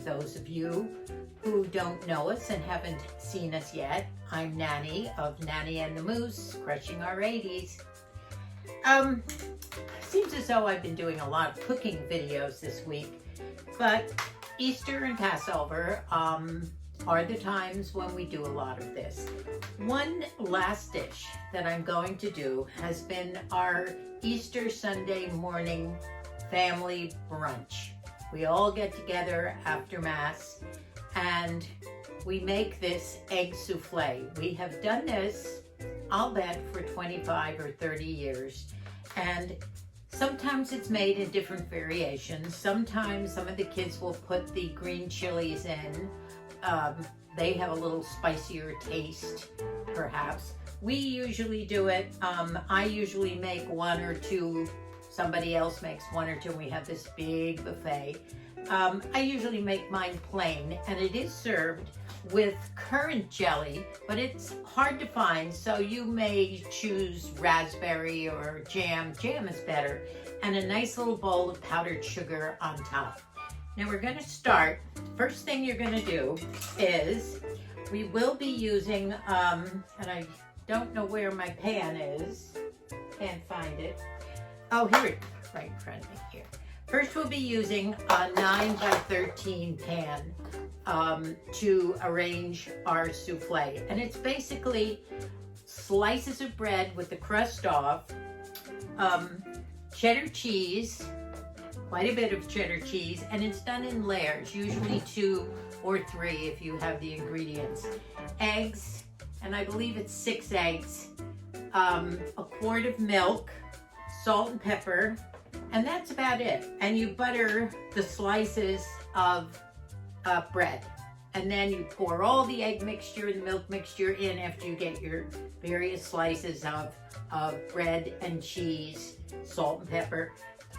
those of you who don't know us and haven't seen us yet, I'm Nanny of Nanny and the Moose, Crushing Our 80s. Seems as though I've been doing a lot of cooking videos this week, but Easter and Passover are the times when we do a lot of this. One last dish that I'm going to do has been our Easter Sunday morning family brunch. We all get together after Mass and we make this egg souffle. We have done this, I'll bet, for 25 or 30 years. And sometimes it's made in different variations. Sometimes some of the kids will put the green chilies in. They have a little spicier taste, perhaps. We usually do it, I usually make one or two. Somebody else makes one or two, and we have this big buffet. I usually make mine plain, and it is served with currant jelly, but it's hard to find, so you may choose raspberry or jam. Jam is better, and a nice little bowl of powdered sugar on top. Now we're going to start. First thing you're going to do is we will be using, and I don't know where my pan is. Can't find it. Oh, here it is, right in front of me here. First, we'll be using a 9 by 13 pan to arrange our souffle. And it's basically slices of bread with the crust off, cheddar cheese, quite a bit of cheddar cheese, and it's done in layers, usually 2 or 3 if you have the ingredients. Eggs, and I believe it's 6 eggs, a quart of milk, salt and pepper, and that's about it. And you butter the slices of bread. And then you pour all the egg mixture and the milk mixture in after you get your various slices of bread and cheese, salt and pepper.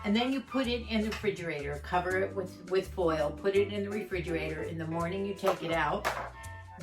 And then you put it in the refrigerator, cover it with foil, put it in the refrigerator. In the morning you take it out.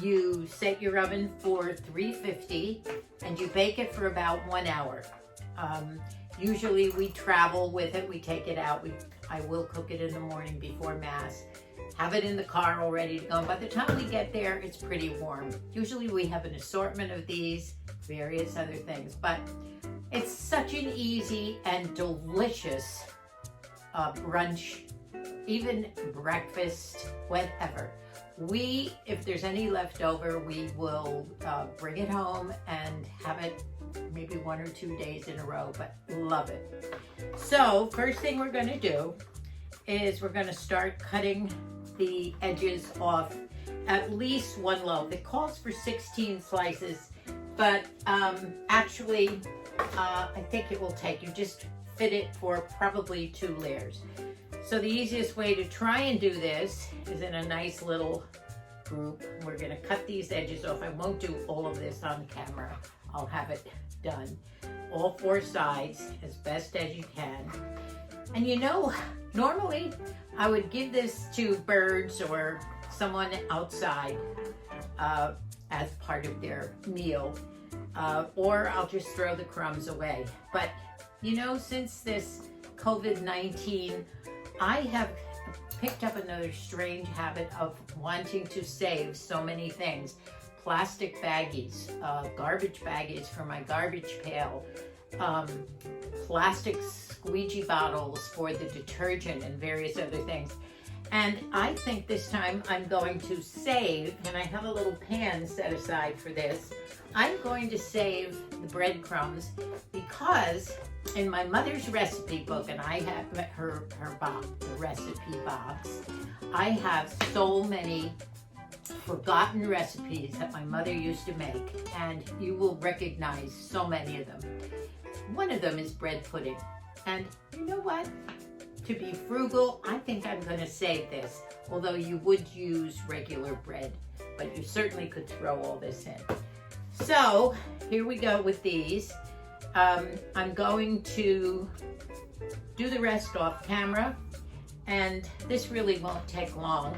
You set your oven for 350 and you bake it for about 1 hour. Usually we travel with it, we take it out. I will cook it in the morning before Mass, have it in the car all ready to go. And by the time we get there, it's pretty warm. Usually we have an assortment of these, various other things, but it's such an easy and delicious brunch, even breakfast, whatever. If there's any left over, we will bring it home and have it maybe 1 or 2 days in a row, but love it. So first thing we're going to do is we're going to start cutting the edges off at least 1 loaf. It calls for 16 slices, but actually I think it will take, you just fit it for probably 2 layers. So the easiest way to try and do this is in a nice little group. We're going to cut these edges off. I won't do all of this on camera. I'll have it done. All 4 sides as best as you can. And you know, normally I would give this to birds or someone outside as part of their meal, or I'll just throw the crumbs away. But you know, since this COVID-19, I have picked up another strange habit of wanting to save so many things. Plastic baggies, garbage baggies for my garbage pail, plastic squeegee bottles for the detergent and various other things. And I think this time I'm going to save, and I have a little pan set aside for this. I'm going to save the breadcrumbs because in my mother's recipe book, and I have her box, the recipe box, I have so many forgotten recipes that my mother used to make, and you will recognize so many of them. One of them is bread pudding, and you know what? To be frugal, I think I'm going to save this, although you would use regular bread, but you certainly could throw all this in. So here we go with these. I'm going to do the rest off camera, and this really won't take long.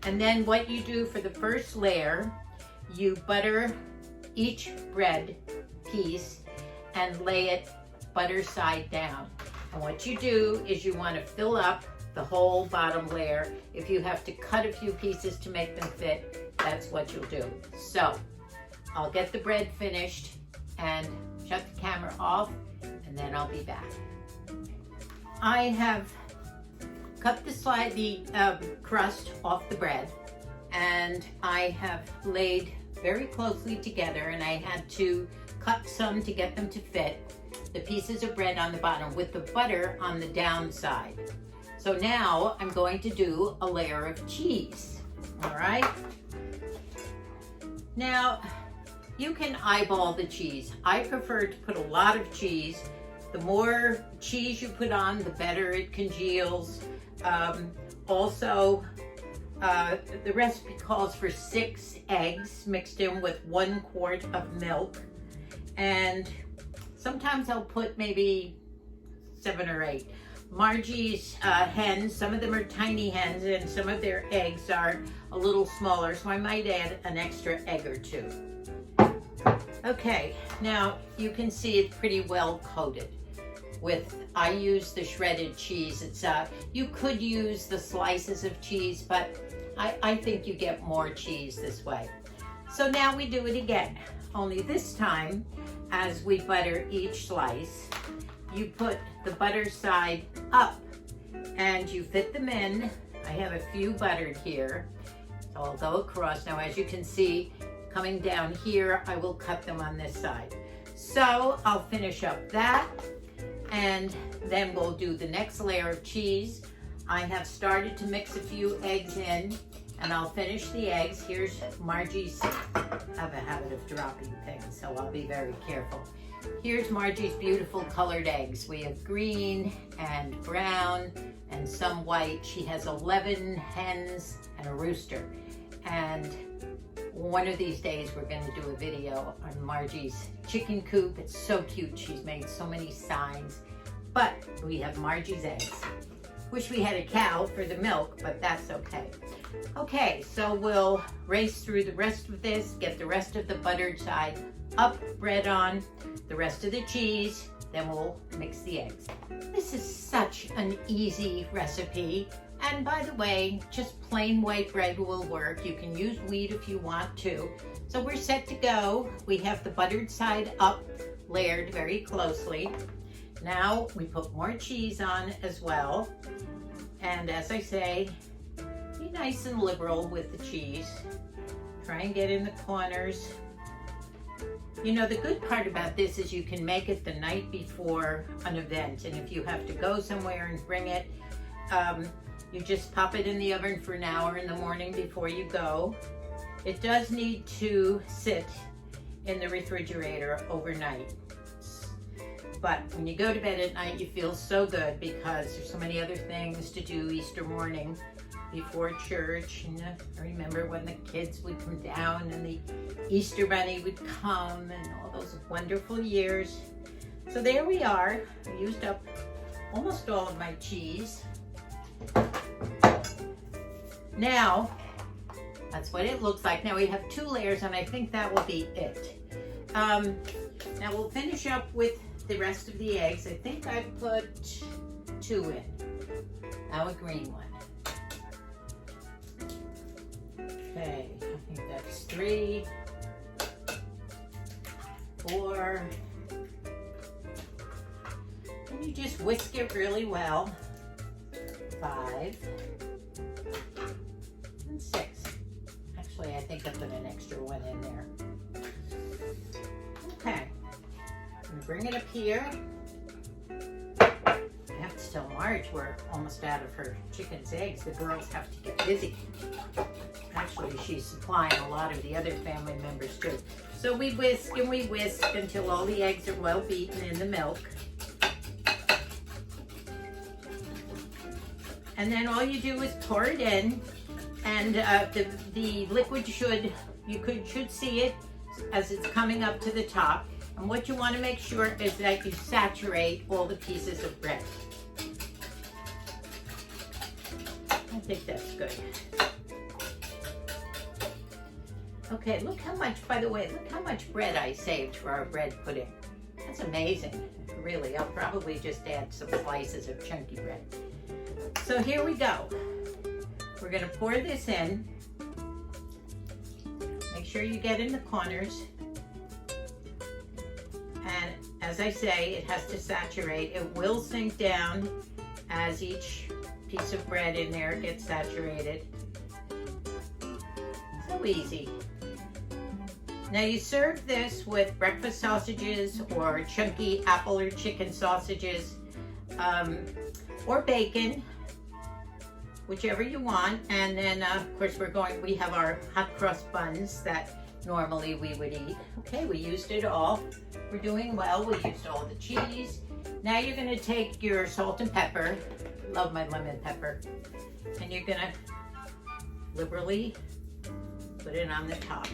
And then what you do for the first layer, you butter each bread piece and lay it butter side down. And what you do is you want to fill up the whole bottom layer. If you have to cut a few pieces to make them fit, that's what you'll do. So I'll get the bread finished and shut the camera off, and then I'll be back. I have cut the crust off the bread, and I have laid very closely together, and I had to cut some to get them to fit, the pieces of bread on the bottom with the butter on the downside. So now I'm going to do a layer of cheese. All right. Now you can eyeball the cheese. I prefer to put a lot of cheese. The more cheese you put on, the better it congeals. The recipe calls for 6 eggs mixed in with 1 quart of milk. And sometimes I'll put maybe 7 or 8. Margie's hens, some of them are tiny hens, and some of their eggs are a little smaller, so I might add an extra egg or 2. Okay, now you can see it's pretty well coated. I use the shredded cheese. You could use the slices of cheese, but I think you get more cheese this way. So now we do it again, only this time, as we butter each slice, you put the butter side up and you fit them in. I have a few buttered here, so I'll go across. Now, as you can see, coming down here, I will cut them on this side. So I'll finish up that, and then we'll do the next layer of cheese. I have started to mix a few eggs in, and I'll finish the eggs. Here's Margie's, I have a habit of dropping things, so I'll be very careful. Here's Margie's beautiful colored eggs. We have green and brown and some white. She has 11 hens and a rooster. And one of these days we're going to do a video on Margie's chicken coop. It's so cute. She's made so many signs. But we have Margie's eggs. Wish we had a cow for the milk, but that's okay. Okay, so we'll race through the rest of this, get the rest of the buttered side up, bread on, the rest of the cheese, then we'll mix the eggs. This is such an easy recipe. And by the way, just plain white bread will work. You can use wheat if you want to. So we're set to go. We have the buttered side up, layered very closely. Now we put more cheese on as well. And as I say, be nice and liberal with the cheese. Try and get in the corners. You know, the good part about this is you can make it the night before an event. And if you have to go somewhere and bring it, you just pop it in the oven for an hour in the morning before you go. It does need to sit in the refrigerator overnight. But when you go to bed at night, you feel so good because there's so many other things to do Easter morning before church. And I remember when the kids would come down and the Easter bunny would come and all those wonderful years. So there we are. I used up almost all of my cheese. Now, that's what it looks like. Now we have 2 layers, and I think that will be it. Now we'll finish up with the rest of the eggs. I think I put 2 in. Now a green one. Okay, I think that's 3, 4. And you just whisk it really well. 5 and 6. Actually, I think I put an extra one in there. Okay, I'm gonna bring it up here. I have to tell Marge we're almost out of her chicken's eggs. The girls have to get busy. Actually, she's supplying a lot of the other family members too. So we whisk and we whisk until all the eggs are well beaten in the milk. And then all you do is pour it in, and the liquid should see it as it's coming up to the top. And what you want to make sure is that you saturate all the pieces of bread. I think that's good. Okay, look how much, by the way, look how much bread I saved for our bread pudding. That's amazing, really. I'll probably just add some slices of chunky bread. So here we go. We're gonna pour this in. Make sure you get in the corners. And as I say, it has to saturate. It will sink down as each piece of bread in there gets saturated. So easy. Now you serve this with breakfast sausages or chunky apple or chicken sausages, or bacon, whichever you want. And then of course we have our hot cross buns that normally we would eat. Okay, we used it all. We're doing well. We used all the cheese. Now you're gonna take your salt and pepper. Love my lemon pepper. And you're gonna liberally put it on the top,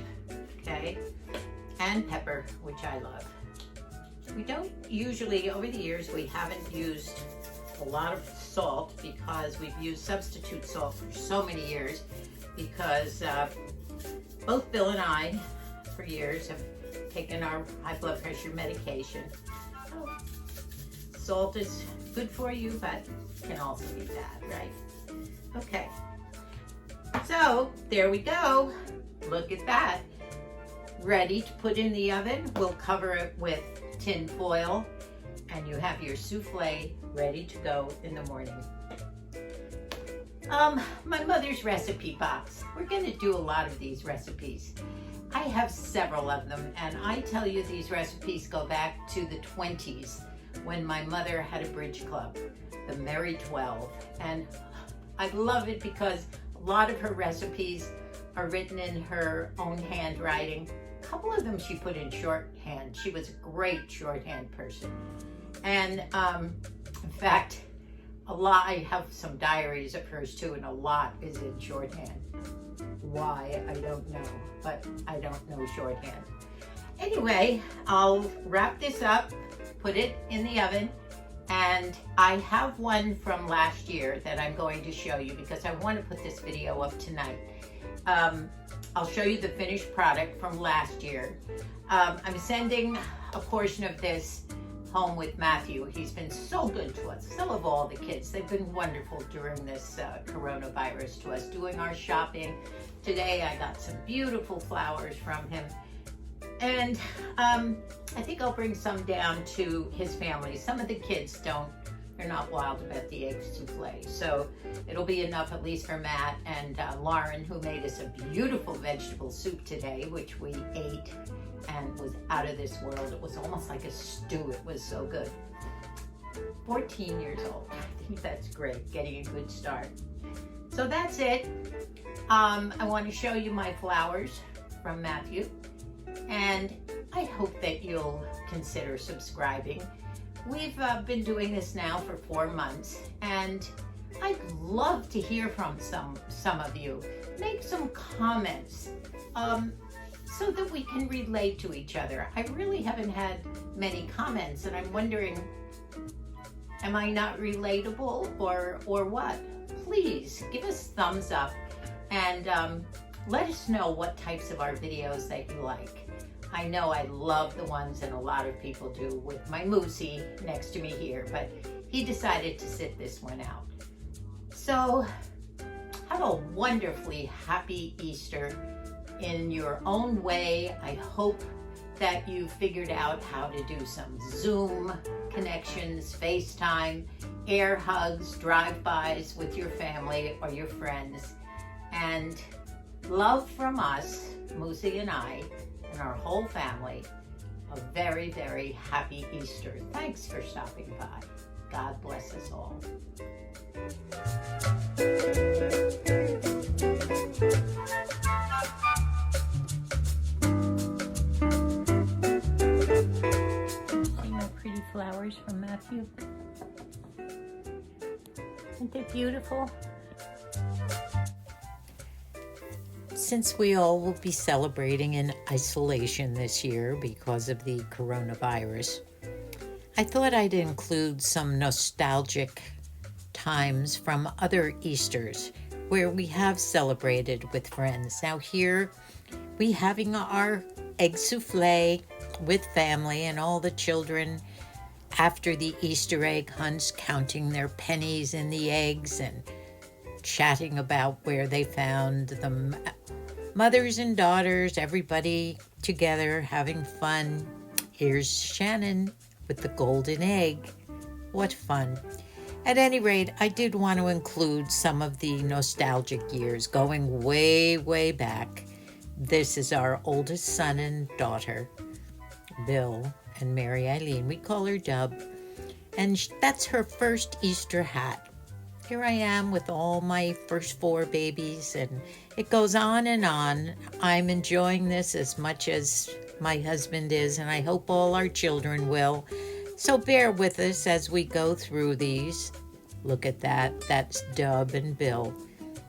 okay? And pepper, which I love. We don't usually, over the years, we haven't used a lot of salt because we've used substitute salt for so many years, because both Bill and I, for years, have taken our high blood pressure medication. So, salt is good for you, but can also be bad, right? Okay. So, there we go. Look at that. Ready to put in the oven. We'll cover it with tin foil, and you have your souffle ready to go in the morning. My mother's recipe box. We're going to do a lot of these recipes. I have several of them, and I tell you, these recipes go back to the 20s when my mother had a bridge club, the Merry 12, and I love it because a lot of her recipes are written in her own handwriting. A couple of them she put in shorthand. She was a great shorthand person. And in fact, I have some diaries of hers too, and a lot is in shorthand. Why, I don't know, but I don't know shorthand. Anyway, I'll wrap this up, put it in the oven, and I have one from last year that I'm going to show you because I want to put this video up tonight. I'll show you the finished product from last year. I'm sending a portion of this home with Matthew. He's been so good to us. So have all the kids. They've been wonderful during this coronavirus to us, doing our shopping. Today I got some beautiful flowers from him. And I think I'll bring some down to his family. Some of the kids they're not wild about the egg souffle. So it'll be enough at least for Matt and Lauren, who made us a beautiful vegetable soup today, which we ate and was out of this world. It was almost like a stew. It was so good. 14 years old. I think that's great, getting a good start. So that's it. I want to show you my flowers from Matthew, and I hope that you'll consider subscribing. We've been doing this now for 4 months, and I'd love to hear from some of you. Make some comments so that we can relate to each other. I really haven't had many comments, and I'm wondering, am I not relatable or what? Please give us thumbs up and let us know what types of our videos that you like. I know I love the ones, and a lot of people do, with my Moosey next to me here, but he decided to sit this one out. So have a wonderfully happy Easter in your own way. I hope that you figured out how to do some Zoom connections, FaceTime, air hugs, drive-bys with your family or your friends. And love from us, Moosey and I, and our whole family, a very, very happy Easter. Thanks for stopping by. God bless us all. See my pretty flowers from Matthew? Aren't they beautiful? Since we all will be celebrating in isolation this year because of the coronavirus, I thought I'd include some nostalgic times from other Easters where we have celebrated with friends. Now here we having our egg souffle with family and all the children after the Easter egg hunts, counting their pennies in the eggs and chatting about where they found them. Mothers and daughters, everybody together having fun. Here's Shannon with the golden egg. What fun. At any rate, I did want to include some of the nostalgic years going way, way back. This is our oldest son and daughter, Bill and Mary Eileen. We call her Dub. And that's her first Easter hat. Here I am with all my first 4 babies, and it goes on and on. I'm enjoying this as much as my husband is, and I hope all our children will. So bear with us as we go through these. Look at that. That's Dub and Bill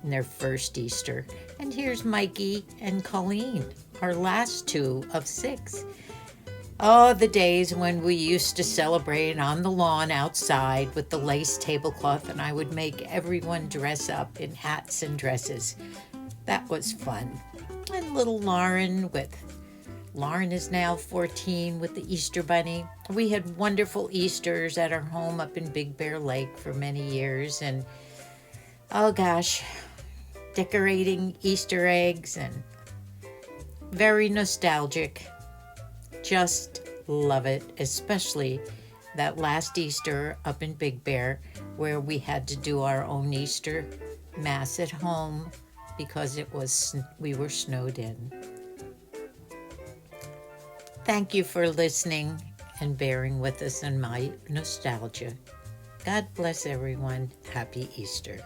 in their first Easter. And here's Mikey and Colleen, our last 2 of 6. Oh, the days when we used to celebrate on the lawn outside with the lace tablecloth, and I would make everyone dress up in hats and dresses. That was fun. And little Lauren is now 14 with the Easter Bunny. We had wonderful Easters at our home up in Big Bear Lake for many years, and oh gosh, decorating Easter eggs and very nostalgic. Just love it, especially that last Easter up in Big Bear where we had to do our own Easter Mass at home because we were snowed in. Thank you for listening and bearing with us in my nostalgia. God bless everyone. Happy Easter.